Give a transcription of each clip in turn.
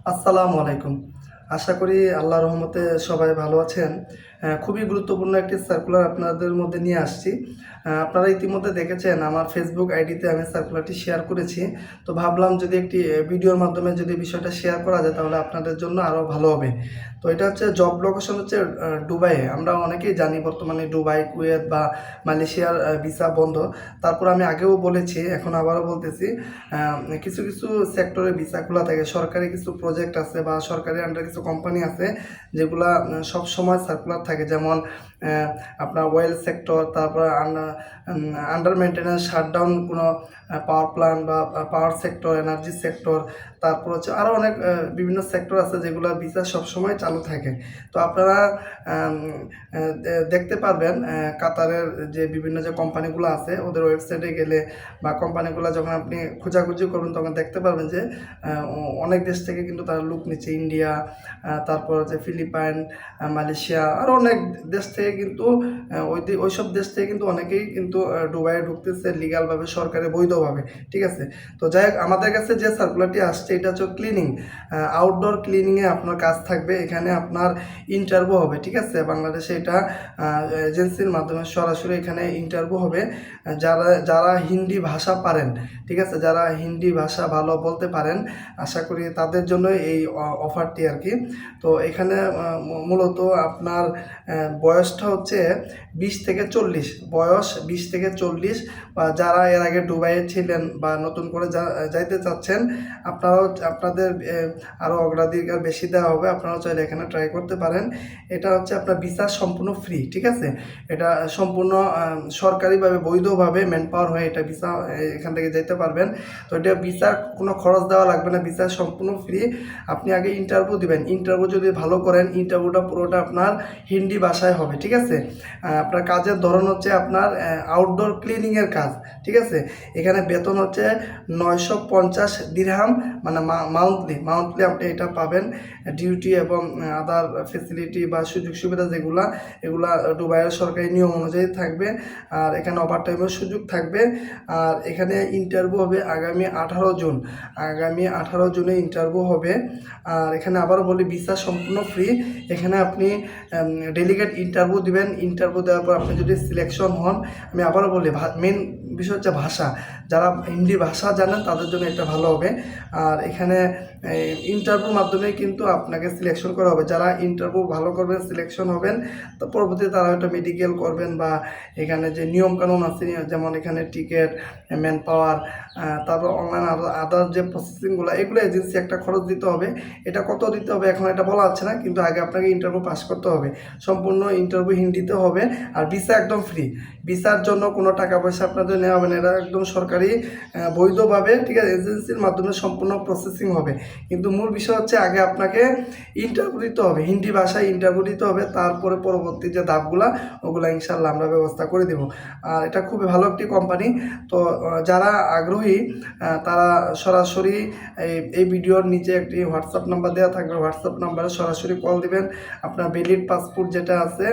আসসালামু আলাইকুম। আশা করি আল্লাহর রহমতে সবাই ভালো আছেন। খুবই গুরুত্বপূর্ণ একটি সার্কুলার আপনাদের মধ্যে নিয়ে আসছি। আপনারা ইতিমধ্যে দেখেছেন আমার ফেসবুক আইডিতে আমি সার্কুলারটি শেয়ার করেছি। তো ভাবলাম যদি একটি ভিডিওর মাধ্যমে যদি বিষয়টা শেয়ার করা যায় তাহলে আপনাদের জন্য আরও ভালো হবে। তো এটা হচ্ছে জব লোকেশন হচ্ছে দুবাইয়ে। আমরা অনেকেই জানি বর্তমানে দুবাই, কুয়েত বা মালয়েশিয়ার ভিসা বন্ধ। তারপর আমি আগেও বলেছি, এখন আবারও বলতেছি, কিছু কিছু সেক্টরে ভিসা খোলা থাকে। সরকারি কিছু প্রজেক্ট আছে বা সরকারি আন্ডার কিছু কোম্পানি আছে যেগুলা সব সময় সার্কুলার থাকে, যেমন আপনার ওয়েল সেক্টর, তারপর আন্ডার মেনটেন্যান্স শাটডাউন কোনো পাওয়ার প্ল্যান্ট বা পাওয়ার সেক্টর, এনার্জি সেক্টর, তারপর হচ্ছে আরও অনেক বিভিন্ন সেক্টর আছে যেগুলো ভিসা সবসময় চালু থাকে। তো আপনারা দেখতে পারবেন কাতারের যে বিভিন্ন যে কোম্পানিগুলো আছে ওদের ওয়েবসাইটে গেলে বা কোম্পানিগুলো যখন আপনি খোঁজাখুঁজি করবেন তখন দেখতে পারবেন যে অনেক দেশ থেকে কিন্তু তারা লোক নিচ্ছে। ইন্ডিয়া, তারপর হচ্ছে ফিলিপাইন, মালয়েশিয়া, আরও অনেক দেশ থেকে কিন্তু ওইসব দেশ থেকে কিন্তু অনেকেই কিন্তু দুবাইয়ে ঢুকতেছে লিগালভাবে, সরকারি বৈধভাবে। ঠিক আছে। তো যাই হোক, আমাদের কাছে যে সার্কুলারটি আসছে এটা হচ্ছে ক্লিনিং, আউটডোর ক্লিনিংয়ে আপনার কাজ থাকবে। এখানে আপনার ইন্টারভিউ হবে। ঠিক আছে। বাংলাদেশে এটা এজেন্সির মাধ্যমে সরাসরি এখানে ইন্টারভিউ হবে। যারা যারা হিন্দি ভাষা পারেন, ঠিক আছে, যারা হিন্দি ভাষা ভালো বলতে পারেন, আশা করি তাদের জন্য এই অফারটি আর কি। তো এখানে মূলত আপনার বয়সটা হচ্ছে 20 থেকে 40, বয়স 20 থেকে 40, বা যারা এর আগে দুবাইয়ে ছিলেন বা নতুন করে যাইতে চাচ্ছেন আপনারাও, আপনাদের আরও অগ্রাধিকার বেশি দেওয়া হবে। আপনারাও চাইলে এখানে ট্রাই করতে পারেন। এটা হচ্ছে আপনার ভিসা সম্পূর্ণ ফ্রি। ঠিক আছে। এটা সম্পূর্ণ সরকারিভাবে বৈধভাবে ম্যান পাওয়ার হয়ে এটা ভিসা এখান থেকে যেতে পারবেন। তো এটা ভিসার কোনো খরচ দেওয়া লাগবে না, ভিসা সম্পূর্ণ ফ্রি। আপনি আগে ইন্টারভিউ দিবেন, ইন্টারভিউ যদি ভালো করেন ইন্টারভিউটা পুরোটা আপনার হিন্দি ভাষায় হবে। ঠিক আছে। আপনার কাজের ধরন হচ্ছে আপনার আউটডোর ক্লিনিংয়ের কাজ। ঠিক আছে। এখানে বেতন হচ্ছে 950 দিরহাম, মানে মান্থলি আপনি এটা পাবেন। ডিউটি এবং আদার ফেসিলিটি বা সুযোগ সুবিধা এগুলা দুবাইয়ের সরকারি নিয়ম অনুযায়ী থাকবে। আর এখানে ওভারটাইমের সুযোগ থাকবে। আর এখানে ইন্টারভিউ হবে আগামী 18 জুনে ইন্টারভিউ হবে। আর এখানে আবারও বলি, ভিসা সম্পূর্ণ ফ্রি। এখানে আপনি ডেলিগেট ইন্টারভিউ দিবেন। ইন্টারভিউ দেওয়ার পর আপনি যদি সিলেকশন হন, আমি আবারও বলি, মেন বিষয় হচ্ছে ভাষা। যারা হিন্দি ভাষা জানেন তাদের জন্য এটা ভালো হবে। আর এখানে ইন্টারভিউর মাধ্যমে কিন্তু আপনাকে সিলেকশন করা হবে। যারা ইন্টারভিউ ভালো করবেন, সিলেকশন হবেন, তো পরবর্তীতে তারা হয়তো মেডিকেল করবেন বা এখানে যে নিয়মকানুন আছে, যেমন এখানে টিকিট, ম্যান পাওয়ার, তারপর অনলাইন আদার যে প্রসেসিংগুলো, এগুলো এজেন্সি একটা খরচ দিতে হবে। এটা কত দিতে হবে এখন এটা বলা যাচ্ছে না, কিন্তু আগে আপনাকে ইন্টারভিউ পাস করতে হবে। সম্পূর্ণ ইন্টারভিউ হিন্দিতে হবে। আর ভিসা একদম ফ্রি। ভিসার জন্য কোনো টাকা পয়সা আপনাদের নেওয়া হবে না, এটা একদম সরকারি বৈধভাবে, ঠিক আছে, এজেন্সির মাধ্যমে সম্পূর্ণ প্রসেসিং হবে। কিন্তু মূল বিষয় হচ্ছে আগে আপনাকে ইন্টারভিউ দিতে হবে, হিন্দি ভাষায় ইন্টারভিউ দিতে হবে। তারপরে পরবর্তী যে ধাপগুলা ওগুলো ইনশাল্লাহ আমরা ব্যবস্থা করে দেব। আর এটা খুবই ভালো একটি কোম্পানি। তো যারা আগ্রহী তারা সরাসরি এই ভিডিওর নিচে একটি হোয়াটসঅ্যাপ নাম্বার দেওয়া থাকবে, হোয়াটসঅ্যাপ নাম্বারে সরাসরি কল দিবেন। আপনার ভ্যালিড পাসপোর্ট যেটা আছে,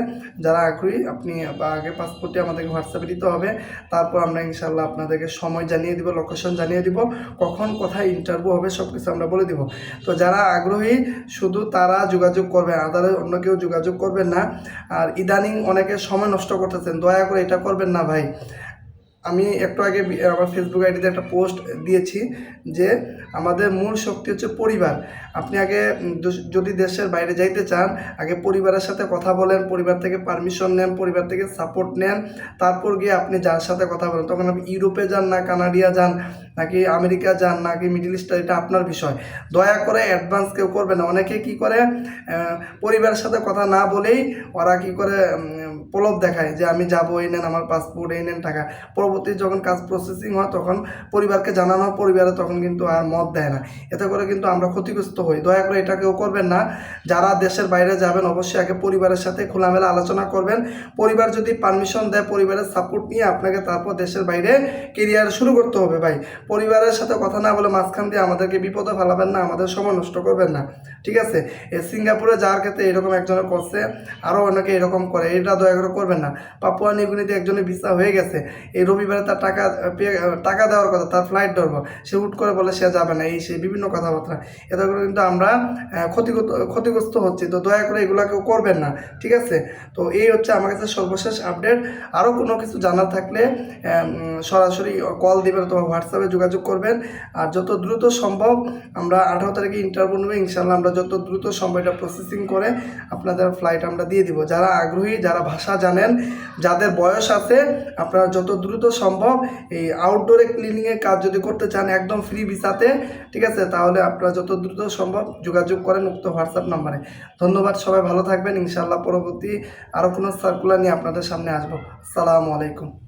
যারা আগ্রহী আপনি আগে পাসপোর্টটি আমাদেরকে হোয়াটসঅ্যাপে দিতে হবে। তারপর আমরা ইনশাল্লাহ আপনাদেরকে সময় জানিয়ে দিব, লোকেশন জানিয়ে দিব, কখন কোথায় ইন্টারভিউ হবে সব কিছু আমরা বলে দিব। তো যারা আগ্রহী শুধু তারা যোগাযোগ করবেন, আদারে অন্য কেউ যোগাযোগ করবেন না। আর ইদানিং অনেকে সময় নষ্ট করতেছেন, দয়া করে এটা করবেন না ভাই। আমি একটু আগে আমার ফেসবুক আইডিতে একটা পোস্ট দিয়েছি যে আমাদের মূল শক্তি হচ্ছে পরিবার। আপনি আগে যদি দেশের বাইরে যাইতে চান, আগে পরিবারের সাথে কথা বলেন, পরিবার থেকে পারমিশন নেন, পরিবার থেকে সাপোর্ট নেন, তারপর গিয়ে আপনি যার সাথে কথা বলেন। তখন আপনি ইউরোপে যান না কানাডিয়া যান নাকি আমেরিকা যান নাকি মিডল ইস্ট, এটা আপনার বিষয়। দয়া করে অ্যাডভান্স কেউ করবে না। অনেকে কি করে, পরিবারের সাথে কথা না বলেই ওরা কি করে প্রলোভ দেখায় যে আমি যাবো, এই নেন আমার পাসপোর্ট, এই নেন টাকা। পরবর্তী যখন কাজ প্রসেসিং হয় তখন পরিবারকে জানানো হয়, পরিবারে তখন কিন্তু আর মত দেয় না। এতে করে কিন্তু আমরা ক্ষতিগ্রস্ত হই। দয়া করে এটা কেউ করবেন না। যারা দেশের বাইরে যাবেন অবশ্যই আগে পরিবারের সাথে খোলামেলা আলোচনা করবেন। পরিবার যদি পারমিশন দেয়, পরিবারের সাপোর্ট নিয়ে আপনাকে তারপর দেশের বাইরে কেরিয়ার শুরু করতে হবে ভাই। পরিবারের সাথে কথা না বলে মাঝখান দিয়ে আমাদেরকে বিপদে ফেলাবেন না, আমাদের সময় নষ্ট করবেন না। ঠিক আছে। সিঙ্গাপুরে যাওয়ার ক্ষেত্রে এরকম একজনের করছে, আরও অনেকে এরকম করে, এটা দয়া করে করবেন না। পাপুয়া নিউগিনিতে একজনের ভিসা হয়ে গেছে, এই রবিবারে তার টাকা দেওয়ার কথা, তার ফ্লাইট ধরবো, সে হুট করে বলে সে যাবে না, এই সেই বিভিন্ন কথাবার্তা, এতে করে কিন্তু আমরা ক্ষতিগ্রস্ত হচ্ছি। তো দয়া করে এগুলো কেউ করবেন না, ঠিক আছে? তো এই হচ্ছে আমার কাছে সর্বশেষ আপডেট। আরও কোনো কিছু জানার থাকলে সরাসরি কল দিবেন অথবা হোয়াটসঅ্যাপে যোগাযোগ করবেন। আর যত দ্রুত সম্ভব আমরা 18 তারিখে ইন্টারভিউ নেব, ইনশাল্লাহ আমরা যত দ্রুত সম্ভব এটা প্রসেসিং করে আপনাদের ফ্লাইট আমরা দিয়ে দিব। যারা আগ্রহী, যারা ভাষা জানেন, যাদের বয়স আছে, আপনারা যত দ্রুত সম্ভব এই আউটডোরে ক্লিনিংয়ের কাজ যদি করতে চান একদম ফ্রি ভিসাতে, ঠিক আছে, তাহলে আপনারা যত দ্রুত সম্ভব যোগাযোগ করেন উক্ত হোয়াটসঅ্যাপ নাম্বারে। ধন্যবাদ, সবাই ভালো থাকবেন। ইনশাআল্লাহ পরবর্তী আরও কোনো সার্কুলার নিয়ে আপনাদের সামনে আসবো। আসসালামু আলাইকুম।